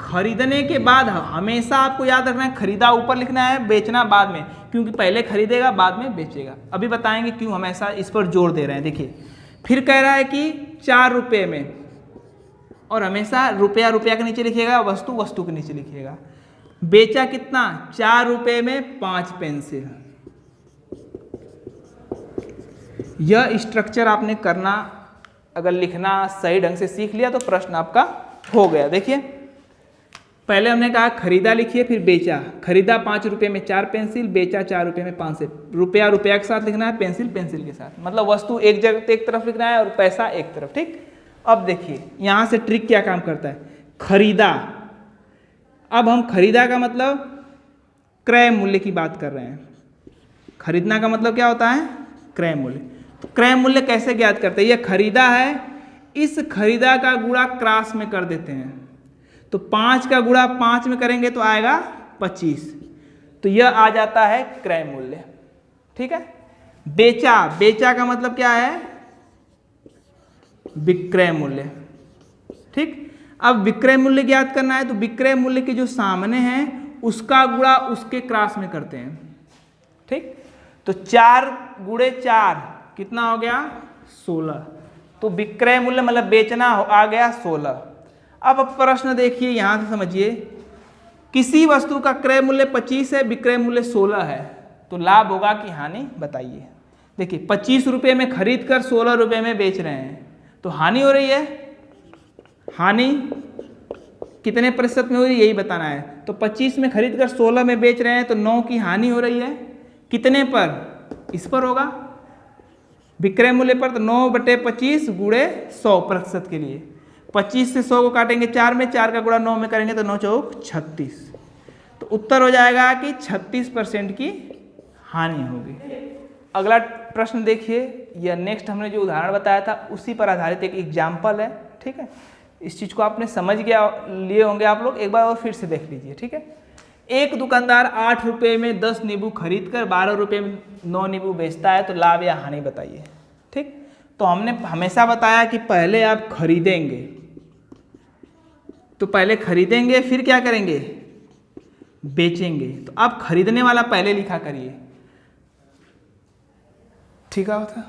खरीदने के बाद हमेशा आपको याद रखना है, खरीदा ऊपर लिखना है, बेचना बाद में, क्योंकि पहले खरीदेगा बाद में बेचेगा। अभी बताएंगे क्यों हमेशा इस पर जोर दे रहे हैं। देखिए, फिर कह रहा है कि 4 रुपये में, और हमेशा रुपया रुपया के नीचे लिखिएगा, वस्तु वस्तु के नीचे लिखिएगा। बेचा कितना, 4 रुपये में 5 पेंसिल। यह स्ट्रक्चर आपने करना, अगर लिखना सही ढंग से सीख लिया तो प्रश्न आपका हो गया। देखिए, पहले हमने कहा खरीदा लिखिए फिर बेचा। खरीदा 5 रुपये में 4 पेंसिल, बेचा 4 रुपये में 5 से। रुपया रुपया के साथ लिखना है, पेंसिल पेंसिल के साथ, मतलब वस्तु एक जगह एक तरफ लिखना है और पैसा एक तरफ। ठीक, अब देखिए यहाँ से ट्रिक क्या काम करता है, खरीदा। अब हम खरीदा का मतलब क्रय मूल्य की बात कर रहे हैं। खरीदना का मतलब क्या होता है, क्रय मूल्य। तो क्रय मूल्य कैसे ज्ञात करते हैं, यह खरीदा है, इस खरीदा का गुणा क्रॉस में कर देते हैं, तो 5 का गुणा 5 में करेंगे तो आएगा 25, तो यह आ जाता है क्रय मूल्य। ठीक है, बेचा, बेचा का मतलब क्या है, विक्रय मूल्य। ठीक, अब विक्रय मूल्य ज्ञात करना है तो विक्रय मूल्य के जो सामने हैं उसका गुणा उसके क्रॉस में करते हैं। ठीक, तो 4 गुणे 4 कितना हो गया, 16, तो विक्रय मूल्य मतलब बेचना आ गया 16। अब प्रश्न देखिए, यहां से समझिए, किसी वस्तु का क्रय मूल्य 25 है, विक्रय मूल्य 16 है, तो लाभ होगा कि हानि बताइए। देखिए 25 रुपये में खरीद कर 16 रुपये में बेच रहे हैं, तो हानि हो रही है। हानि कितने % में हो रही है, यही बताना है। तो 25 में खरीद कर 16 में बेच रहे हैं, तो 9 की हानि हो रही है। कितने पर, इस पर होगा, विक्रय मूल्य पर, तो 9/25 गुणे 100% के लिए। 25 से 100 को काटेंगे 4 में, 4 का गुणा 9 में करेंगे तो 9 चौक 36, तो उत्तर हो जाएगा कि 36% की हानि होगी। अगला प्रश्न देखिए, यह नेक्स्ट हमने जो उदाहरण बताया था उसी पर आधारित एक एग्जाम्पल है। ठीक है, इस चीज़ को आपने समझ गया लिए होंगे आप लोग, एक बार और फिर से देख लीजिए। ठीक है, एक दुकानदार 8 रुपये में 10 नींबू खरीद कर 12 रुपये में 9 नींबू बेचता है, तो लाभ या हानि बताइए। ठीक, तो हमने हमेशा बताया कि पहले आप खरीदेंगे, तो पहले खरीदेंगे फिर क्या करेंगे, बेचेंगे। तो आप खरीदने वाला पहले लिखा करिए। ठीक है, होता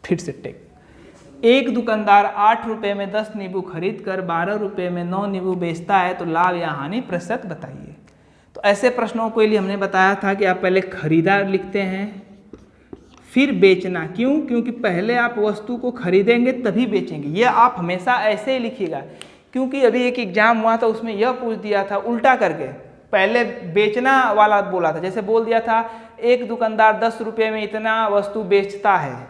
फिर से टेक। एक दुकानदार 8 रुपये में 10 नींबू खरीद कर 12 रुपये में 9 नींबू बेचता है, तो लाभ या हानि प्रतिशत बताइए। तो ऐसे प्रश्नों के लिए हमने बताया था कि आप पहले खरीदा लिखते हैं फिर बेचना। क्यों? क्योंकि पहले आप वस्तु को खरीदेंगे तभी बेचेंगे। ये आप हमेशा ऐसे ही लिखिएगा, क्योंकि अभी एक एग्जाम हुआ था उसमें यह पूछ दिया था उल्टा करके, पहले बेचना वाला बोला था। जैसे बोल दिया था एक दुकानदार 10 रुपये में इतना वस्तु बेचता है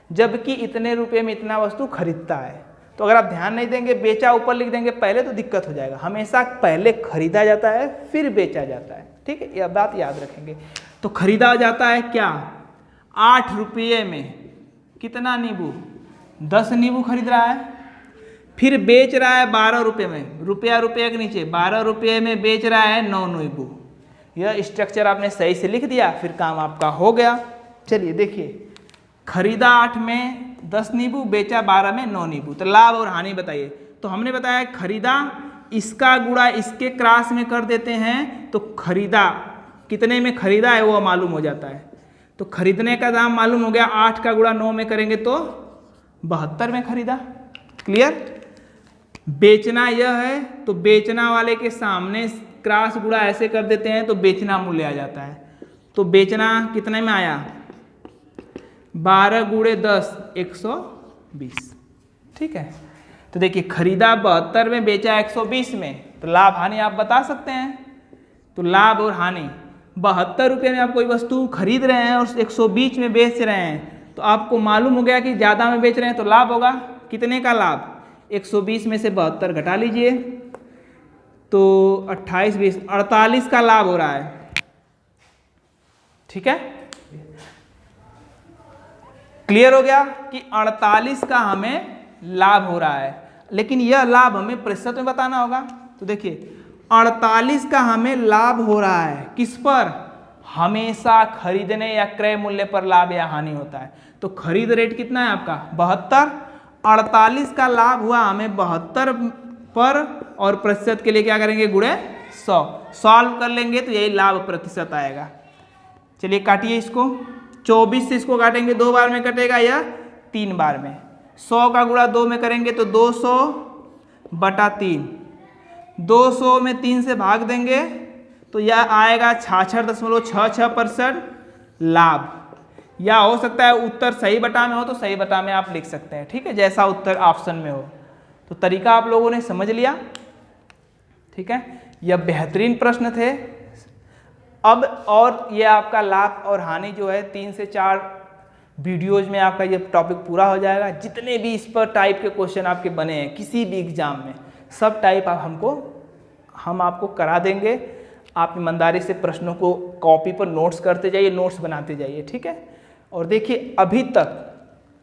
जबकि इतने रुपये में इतना वस्तु खरीदता है। तो अगर आप ध्यान नहीं देंगे, बेचा ऊपर लिख देंगे पहले, तो दिक्कत हो जाएगा। हमेशा पहले खरीदा जाता है फिर बेचा जाता है। ठीक है, यह बात याद रखेंगे। तो खरीदा जाता है क्या? 8 रुपये में कितना नींबू? 10 नींबू खरीद रहा है। फिर बेच रहा है 12 रुपये में, रुपया रुपये के नीचे 12 रुपये में बेच रहा है 9 नींबू। यह स्ट्रक्चर आपने सही से लिख दिया, फिर काम आपका हो गया। चलिए देखिए, खरीदा 8 में 10 नींबू, बेचा 12 में 9 नींबू। तो लाभ और हानि बताइए। तो हमने बताया खरीदा, इसका गुणा इसके क्रॉस में कर देते हैं तो खरीदा कितने में खरीदा है वो मालूम हो जाता है। तो खरीदने का दाम मालूम हो गया, 8 का गुणा 9 में करेंगे तो 72 में खरीदा। क्लियर? बेचना यह है तो बेचना वाले के सामने क्रॉस गुणा ऐसे कर देते हैं तो बेचना मूल्य आ जाता है। तो बेचना कितने में आया? 12 गुणे 10 120। ठीक है, तो देखिए खरीदा 72 में, बेचा 120 में। तो लाभ हानि आप बता सकते हैं। तो लाभ और हानि, 72 रुपये में आप कोई वस्तु खरीद रहे हैं और 120 में बेच रहे हैं, तो आपको मालूम हो गया कि ज़्यादा में बेच रहे हैं तो लाभ होगा। कितने का लाभ? 120 में से 72 घटा लीजिए तो 28 20 48 का लाभ हो रहा है। ठीक है, क्लियर हो गया कि 48 का हमें लाभ हो रहा है। लेकिन यह लाभ हमें प्रतिशत में बताना होगा। तो देखिए 48 का हमें लाभ हो रहा है, किस पर? हमेशा खरीदने या क्रय मूल्य पर लाभ या हानि होता है। तो खरीद रेट कितना है आपका? 72। 48 का लाभ हुआ हमें 72 पर, और प्रतिशत के लिए क्या करेंगे? गुणे 100। सॉल्व कर लेंगे तो यही लाभ प्रतिशत आएगा। चलिए काटिए इसको। 24 से इसको काटेंगे 2 बार में कटेगा या 3 बार में। 100 का गुणा 2 में करेंगे तो 200/3। 200 में 3 से भाग देंगे तो यह आएगा 66.66% लाभ। या हो सकता है उत्तर सही बटा में हो तो सही बटा में आप लिख सकते हैं। ठीक है, जैसा उत्तर ऑप्शन में हो। तो तरीका आप लोगों ने समझ लिया। ठीक है, यह बेहतरीन प्रश्न थे। अब और ये आपका लाभ और हानि जो है 3 से 4 वीडियोज में आपका ये टॉपिक पूरा हो जाएगा। जितने भी इस पर टाइप के क्वेश्चन आपके बने हैं किसी भी एग्जाम में, सब टाइप हम आपको करा देंगे। आप ईमानदारी से प्रश्नों को कॉपी पर नोट्स करते जाइए, नोट्स बनाते जाइए। ठीक है, और देखिए अभी तक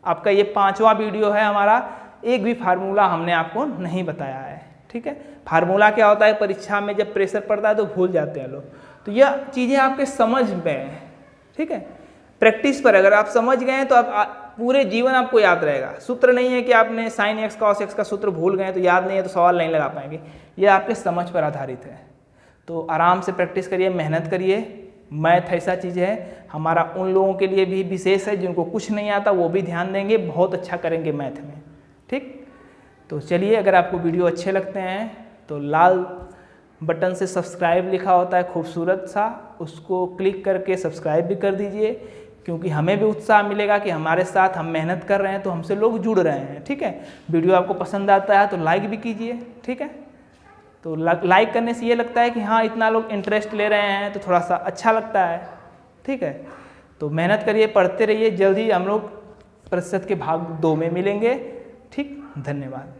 आपका ये 5वां वीडियो है हमारा, एक भी फार्मूला हमने आपको नहीं बताया है। ठीक है, फार्मूला क्या होता है? परीक्षा में जब प्रेशर पड़ता है तो भूल जाते हैं लोग। तो यह चीज़ें आपके समझ में हैं। ठीक है, प्रैक्टिस पर अगर आप समझ गए हैं तो आप पूरे जीवन आपको याद रहेगा। सूत्र नहीं है कि आपने sin x cos x का सूत्र भूल गए तो याद नहीं है तो सवाल नहीं लगा पाएंगे। यह आपके समझ पर आधारित है। तो आराम से प्रैक्टिस करिए, मेहनत करिए। मैथ ऐसा चीज़ है हमारा उन लोगों के लिए भी विशेष है जिनको कुछ नहीं आता, वो भी ध्यान देंगे, बहुत अच्छा करेंगे मैथ में। ठीक, तो चलिए, अगर आपको वीडियो अच्छे लगते हैं तो लाल बटन से सब्सक्राइब लिखा होता है खूबसूरत सा, उसको क्लिक करके सब्सक्राइब भी कर दीजिए, क्योंकि हमें भी उत्साह मिलेगा कि हमारे साथ हम मेहनत कर रहे हैं तो हमसे लोग जुड़ रहे हैं। ठीक है, वीडियो आपको पसंद आता है तो लाइक भी कीजिए। ठीक है, तो लाइक करने से ये लगता है कि हाँ इतना लोग इंटरेस्ट ले रहे हैं तो थोड़ा सा अच्छा लगता है। ठीक है, तो मेहनत करिए, पढ़ते रहिए। जल्दी हम लोग प्रतिशत के भाग 2 में मिलेंगे। ठीक, धन्यवाद।